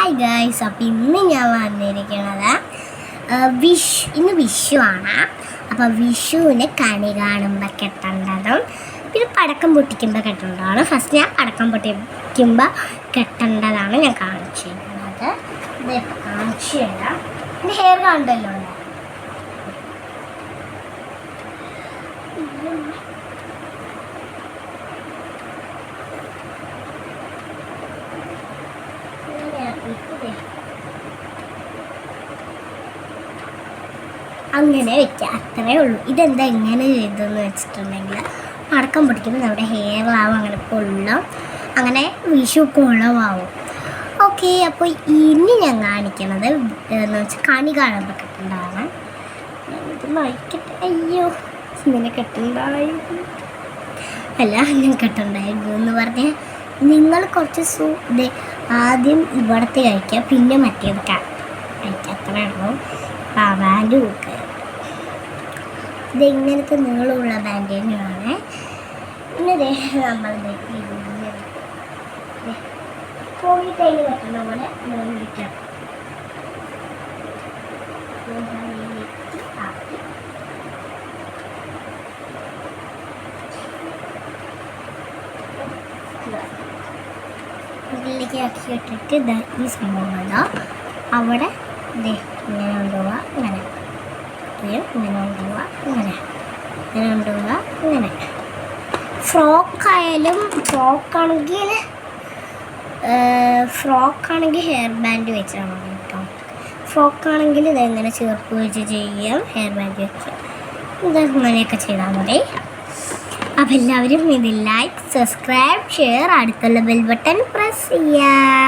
Hi guys, അപ്പോൾ ഇന്ന് ഞാൻ വന്നിരിക്കുന്നത് ഇന്ന് വിഷുവാണ്. അപ്പോൾ വിഷുവിന് കണി കാണുമ്പോൾ കെട്ടേണ്ടതും പിന്നെ പടക്കം പൊട്ടിക്കുമ്പോൾ കെട്ടേണ്ടതാണ്. ഫസ്റ്റ് ഞാൻ പടക്കം പൊട്ടിക്കുമ്പോൾ കെട്ടേണ്ടതാണ് ഞാൻ കാണിച്ചിരിക്കുന്നത്. ഇതിപ്പോൾ കാണിച്ചു തരാം. എൻ്റെ ഹെയർ കണ്ടല്ലോ. അങ്ങനെ വെക്കുക, അത്രേ ഉള്ളൂ. ഇതെന്താ എങ്ങനെ ചെയ്തതെന്ന് വെച്ചിട്ടുണ്ടെങ്കിൽ പടക്കം പൊട്ടിക്കുമ്പോൾ നമ്മുടെ ഹെയറിലാവും അങ്ങനെ കൊള്ളും, അങ്ങനെ വിഷു കുളമാവും. ഓക്കെ, അപ്പോൾ ഇനി ഞാൻ കാണിക്കണത് എന്ന് വെച്ചാൽ കണി കാണുമ്പോൾ കെട്ടുന്നതാണ്. ഇത് മയക്കട്ടെ. അയ്യോ, ഇങ്ങനെ കെട്ടുണ്ടായിരുന്നു അല്ല, ഞാൻ കെട്ടുണ്ടായിരുന്നു എന്ന് പറഞ്ഞാൽ നിങ്ങൾ കുറച്ച് ആദ്യം ഇവിടത്തെ കഴിക്കുക, പിന്നെ മറ്റേത് കഴിക്കുക, അത്രേ ഉള്ളൂ. ബാൻഡ് കൊടുക്കുക. ഇതെങ്ങനത്തെ നീളമുള്ള ബാൻഡ് തന്നെയാണ്. പിന്നെ നമ്മൾ പോയിട്ടതിൽ കെട്ടുന്ന പോലെ വിളിക്കാം. ഇതിലേക്ക് ആക്കി ഇട്ടിട്ട് ഈ സംഭവങ്ങളോ അവിടെ ഇങ്ങനെ കൊണ്ടുപോവുക, ഇങ്ങനെ ഇങ്ങനെ കൊണ്ടുപോവുക, ഇങ്ങനെ കൊണ്ടുപോവുക, ഇങ്ങനെ. ഫ്രോക്കാണെങ്കിൽ ഹെയർ ബാൻഡ് വെച്ചാൽ മതി കേട്ടോ. ഫ്രോക്കാണെങ്കിൽ ഇതെങ്ങനെ ചേർപ്പ് വെച്ച് ചെയ്യാം, ഹെയർ ബാൻഡ് വെക്കാം, ഇതങ്ങനെയൊക്കെ ചെയ്താൽ മതി. അപ്പോൾ എല്ലാവരും ഇത് ലൈക്ക്, സബ്സ്ക്രൈബ്, ഷെയർ, അടുത്തുള്ള ബെൽ ബട്ടൺ പ്രസ് ചെയ്യുക.